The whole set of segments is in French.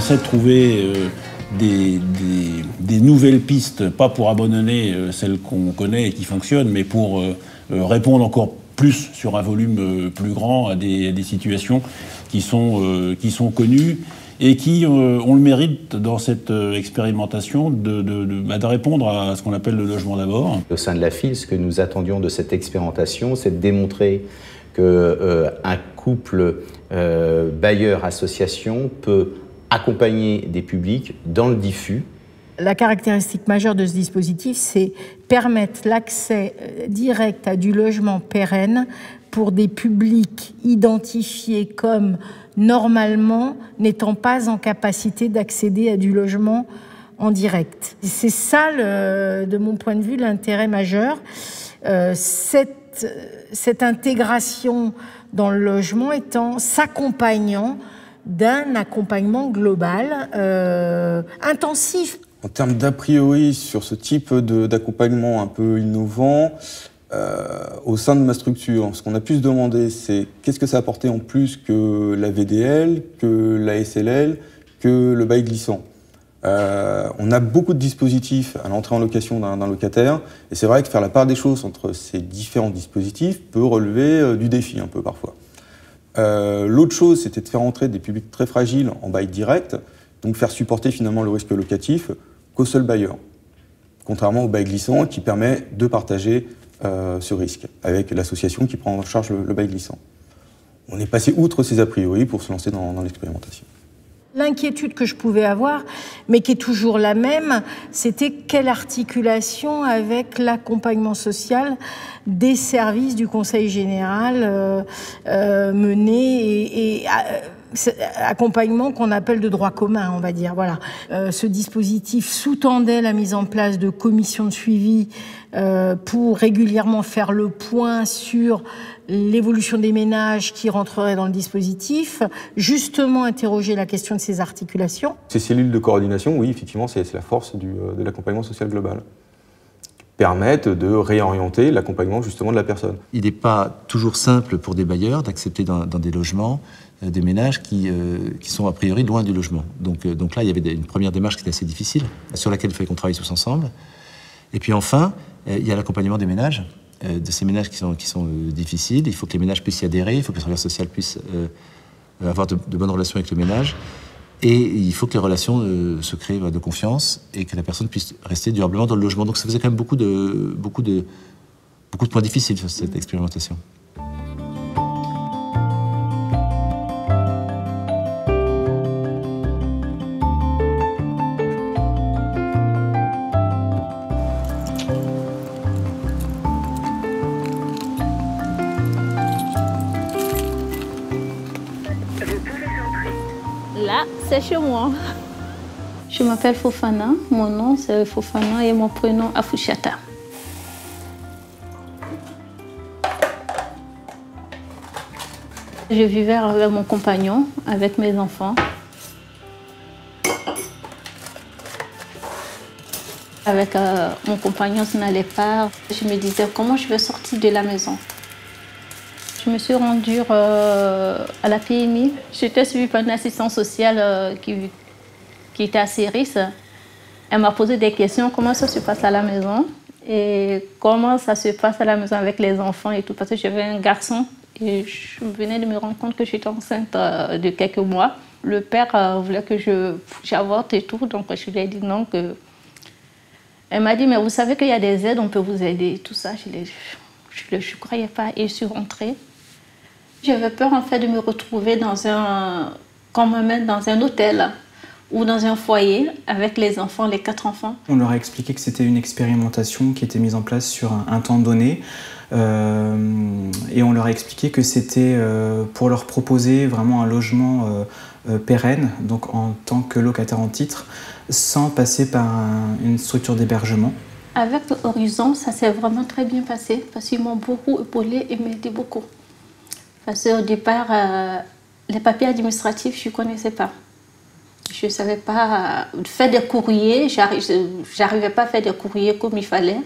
essaie de trouver des nouvelles pistes, pas pour abandonner celles qu'on connaît et qui fonctionnent, mais pour répondre encore plus sur un volume plus grand à des situations qui sont connues et qui ont le mérite, dans cette expérimentation, de répondre à ce qu'on appelle le logement d'abord. Au sein de la FIL, ce que nous attendions de cette expérimentation, c'est de démontrer qu'un couple bailleur-association peut accompagner des publics dans le diffus. La caractéristique majeure de ce dispositif, c'est permettre l'accès direct à du logement pérenne pour des publics identifiés comme normalement n'étant pas en capacité d'accéder à du logement en direct. C'est ça, de mon point de vue, l'intérêt majeur. Cette intégration dans le logement s'accompagnant d'un accompagnement global, intensif. En termes d'a priori sur ce type d'accompagnement un peu innovant, au sein de ma structure, ce qu'on a pu se demander, c'est qu'est-ce que ça apportait en plus que la VDL, que la SLL, que le bail glissant. On a beaucoup de dispositifs à l'entrée en location d'un locataire, et c'est vrai que faire la part des choses entre ces différents dispositifs peut relever du défi un peu parfois. L'autre chose, c'était de faire entrer des publics très fragiles en bail direct, donc faire supporter finalement le risque locatif qu'au seul bailleur, contrairement au bail glissant qui permet de partager ce risque avec l'association qui prend en charge le bail glissant. On est passé outre ces a priori pour se lancer dans l'expérimentation. L'inquiétude que je pouvais avoir, mais qui est toujours la même, c'était quelle articulation avec l'accompagnement social des services du Conseil général menés et accompagnement qu'on appelle de droit commun, on va dire. Voilà. Ce dispositif sous-tendait la mise en place de commissions de suivi pour régulièrement faire le point sur l'évolution des ménages qui rentreraient dans le dispositif, justement interroger la question de ces articulations. Ces cellules de coordination, oui, effectivement, c'est la force de l'accompagnement social global. Permettent de réorienter l'accompagnement justement de la personne. Il n'est pas toujours simple pour des bailleurs d'accepter dans des logements des ménages qui sont a priori loin du logement. Donc là, il y avait une première démarche qui était assez difficile, sur laquelle il fallait qu'on travaille tous ensemble. Et puis enfin, il y a l'accompagnement des ménages, de ces ménages qui sont difficiles. Il faut que les ménages puissent y adhérer, il faut que le travailleur social puisse avoir de bonnes relations avec le ménage. Et il faut que les relations se créent de confiance et que la personne puisse rester durablement dans le logement. Donc ça faisait quand même beaucoup de points difficiles sur cette expérimentation. Là, c'est chez moi. Je m'appelle Fofana, mon nom c'est Fofana et mon prénom Afouchata. Je vivais avec mon compagnon, avec mes enfants. Avec mon compagnon, ça n'allait pas. Je me disais comment je vais sortir de la maison. Je me suis rendue à la PMI. J'étais suivie par une assistante sociale qui était à Céris. Elle m'a posé des questions, comment ça se passe à la maison et comment ça se passe à la maison avec les enfants et tout. Parce que j'avais un garçon et je venais de me rendre compte que j'étais enceinte de quelques mois. Le père voulait que j'avorte et tout, donc je lui ai dit non. Elle m'a dit, mais vous savez qu'il y a des aides, on peut vous aider et tout ça. Je ne croyais pas et je suis rentrée. J'avais peur en fait de me retrouver qu'on me mette dans un hôtel ou dans un foyer avec les enfants, les 4 enfants. On leur a expliqué que c'était une expérimentation qui était mise en place sur un temps donné et on leur a expliqué que c'était pour leur proposer vraiment un logement pérenne, donc en tant que locataire en titre, sans passer par une structure d'hébergement. Avec Horizon, ça s'est vraiment très bien passé parce qu'ils m'ont beaucoup épaulé et m'aidé beaucoup. Parce qu'au départ, les papiers administratifs, je ne connaissais pas. Je ne savais pas faire des courriers, j'arrivais pas à faire des courriers comme il fallait.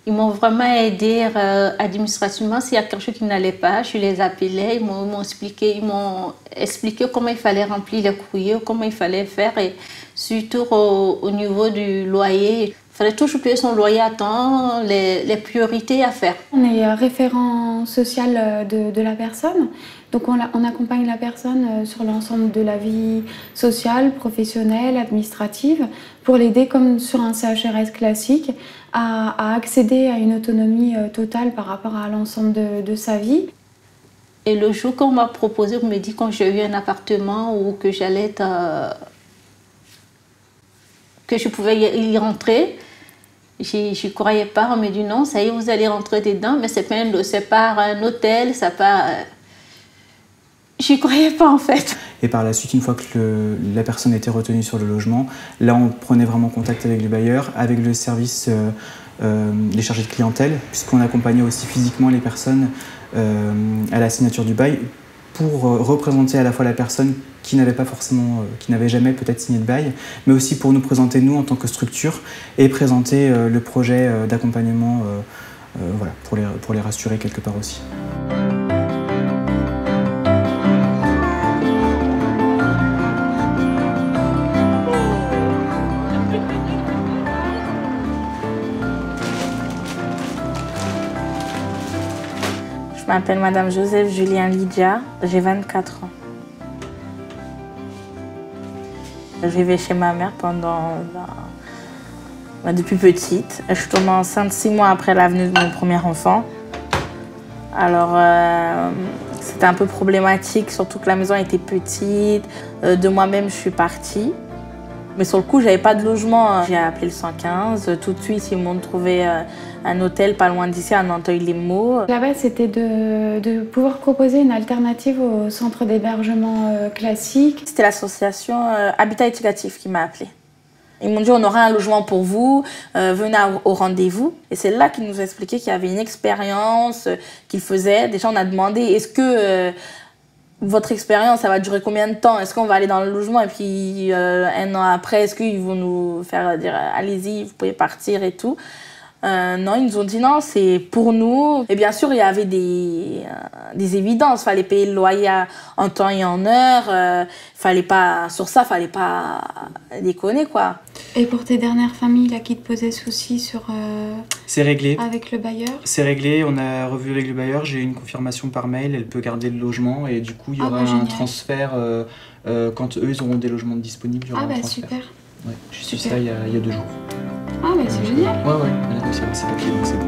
Ils m'ont vraiment aidé administrativement. S'il y a quelque chose qui n'allait pas, je les appelais, ils m'ont expliqué comment il fallait remplir les courriers, comment il fallait faire, et surtout au niveau du loyer. Il fallait toujours payer son loyer à temps, les priorités à faire. On est référent social de la personne, donc on accompagne la personne sur l'ensemble de la vie sociale, professionnelle, administrative, pour l'aider comme sur un CHRS classique à accéder à une autonomie totale par rapport à l'ensemble de sa vie. Et le jour qu'on m'a proposé, on me dit quand j'ai eu un appartement ou que j'allais que je pouvais y rentrer, je ne croyais pas. On me dit non, ça y est, vous allez rentrer dedans, mais c'est pas un hôtel, ça pas. Je n'y croyais pas en fait. Et par la suite, une fois que la personne était retenue sur le logement, là on prenait vraiment contact avec le bailleur, avec le service des chargés de clientèle, puisqu'on accompagnait aussi physiquement les personnes à la signature du bail pour représenter à la fois la personne qui n'avait pas forcément, qui n'avait jamais peut-être signé de bail, mais aussi pour nous présenter nous en tant que structure et présenter le projet d'accompagnement, voilà, pour les rassurer quelque part aussi. Je m'appelle Madame Joseph Julien Lydia, j'ai 24 ans. Je vivais chez ma mère depuis petite. Je suis tombée enceinte 6 mois après la venue de mon premier enfant. Alors, c'était un peu problématique, surtout que la maison était petite. De moi-même, je suis partie. Mais sur le coup, j'avais pas de logement. J'ai appelé le 115. Tout de suite, ils m'ont trouvé un hôtel pas loin d'ici, à Nanteuil-les-Maux. La base, c'était de pouvoir proposer une alternative au centre d'hébergement classique. C'était l'association Habitat Éducatif qui m'a appelée. Ils m'ont dit on aura un logement pour vous, venez au rendez-vous. Et c'est là qu'ils nous ont expliqué qu'il y avait une expérience qu'ils faisaient. Déjà, on a demandé est-ce que votre expérience, ça va durer combien de temps? Est-ce qu'on va aller dans le logement et puis un an après, est-ce qu'ils vont nous faire dire allez-y, vous pouvez partir et tout? Non, ils nous ont dit non, c'est pour nous. Et bien sûr, il y avait des évidences. Il fallait payer le loyer en temps et en heure. Sur ça, il fallait pas déconner, quoi. Et pour tes dernières familles là, qui te posaient souci c'est réglé. Avec le bailleur? C'est réglé, on a revu avec le bailleur, j'ai eu une confirmation par mail, elle peut garder le logement et du coup il y aura un transfert quand eux ils auront des logements disponibles. Il y aura un transfert. Super. Ouais, j'ai su ça il y a 2 jours. Ah bah c'est génial. Ouais, elle a réussi à avoir ses papiers donc c'est bon.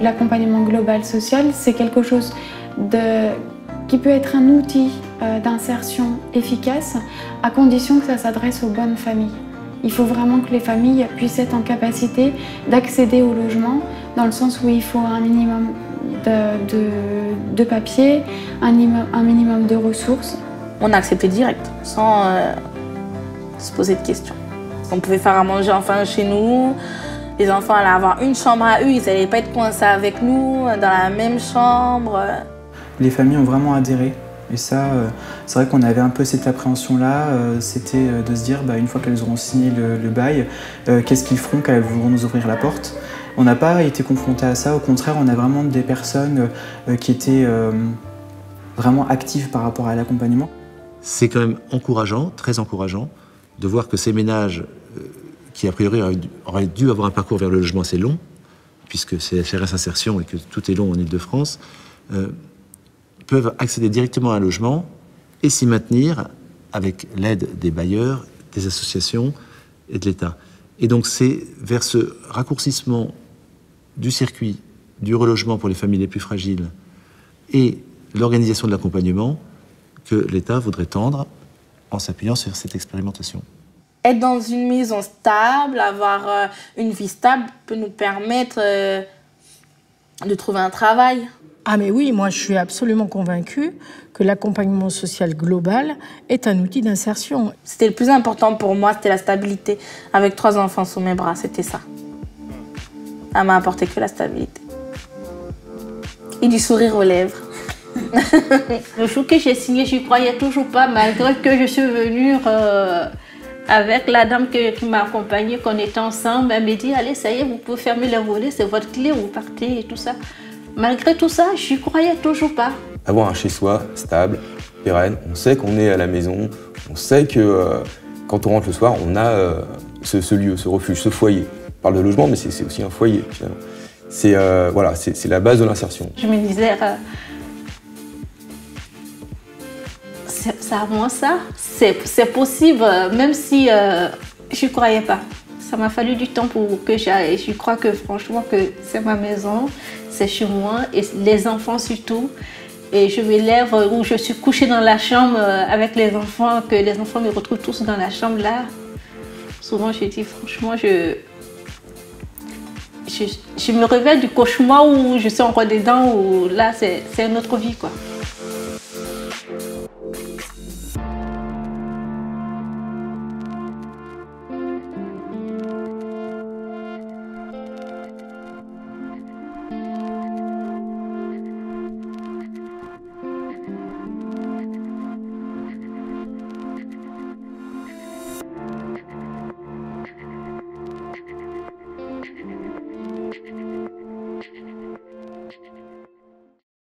L'accompagnement global social, c'est quelque chose qui peut être un outil d'insertion efficace à condition que ça s'adresse aux bonnes familles. Il faut vraiment que les familles puissent être en capacité d'accéder au logement dans le sens où il faut un minimum de papier, un minimum de ressources. On a accepté direct, sans se poser de questions. On pouvait faire à manger enfin chez nous. Les enfants allaient avoir une chambre à eux, ils n'allaient pas être coincés avec nous, dans la même chambre. Les familles ont vraiment adhéré. Et ça, c'est vrai qu'on avait un peu cette appréhension-là, c'était de se dire, une fois qu'elles auront signé le bail, qu'est-ce qu'ils feront quand elles voudront nous ouvrir la porte? On n'a pas été confrontés à ça, au contraire, on a vraiment des personnes qui étaient vraiment actives par rapport à l'accompagnement. C'est quand même encourageant, très encourageant, de voir que ces ménages qui a priori auraient dû avoir un parcours vers le logement assez long, puisque c'est CHRS Insertion et que tout est long en Ile-de-France, peuvent accéder directement à un logement et s'y maintenir avec l'aide des bailleurs, des associations et de l'État. Et donc c'est vers ce raccourcissement du circuit du relogement pour les familles les plus fragiles et l'organisation de l'accompagnement que l'État voudrait tendre en s'appuyant sur cette expérimentation. Être dans une maison stable, avoir une vie stable peut nous permettre de trouver un travail. Ah mais oui, moi je suis absolument convaincue que l'accompagnement social global est un outil d'insertion. C'était le plus important pour moi, c'était la stabilité. Avec 3 enfants sous mes bras, c'était ça. Ça m'a apporté que la stabilité. Et du sourire aux lèvres. Le jour que j'ai signé, je ne croyais toujours pas, malgré que je suis venue avec la dame qui m'a accompagnée, qu'on était ensemble. Elle m'a dit, allez, ça y est, vous pouvez fermer les volets, c'est votre clé, vous partez et tout ça. Malgré tout ça, je n'y croyais toujours pas. Avoir un chez-soi stable, pérenne, on sait qu'on est à la maison, on sait que quand on rentre le soir, on a ce lieu, ce refuge, ce foyer. On parle de logement, mais c'est aussi un foyer, finalement. C'est la base de l'insertion. Je me disais, c'est à moi ça, c'est possible, même si je ne croyais pas. Ça m'a fallu du temps pour que j'aille. Je crois que franchement que c'est ma maison, c'est chez moi, et les enfants surtout. Et je me lève ou je suis couchée dans la chambre avec les enfants, que les enfants me retrouvent tous dans la chambre là. Souvent je dis franchement, je me réveille du cauchemar où je suis encore dedans, où là c'est une autre vie quoi.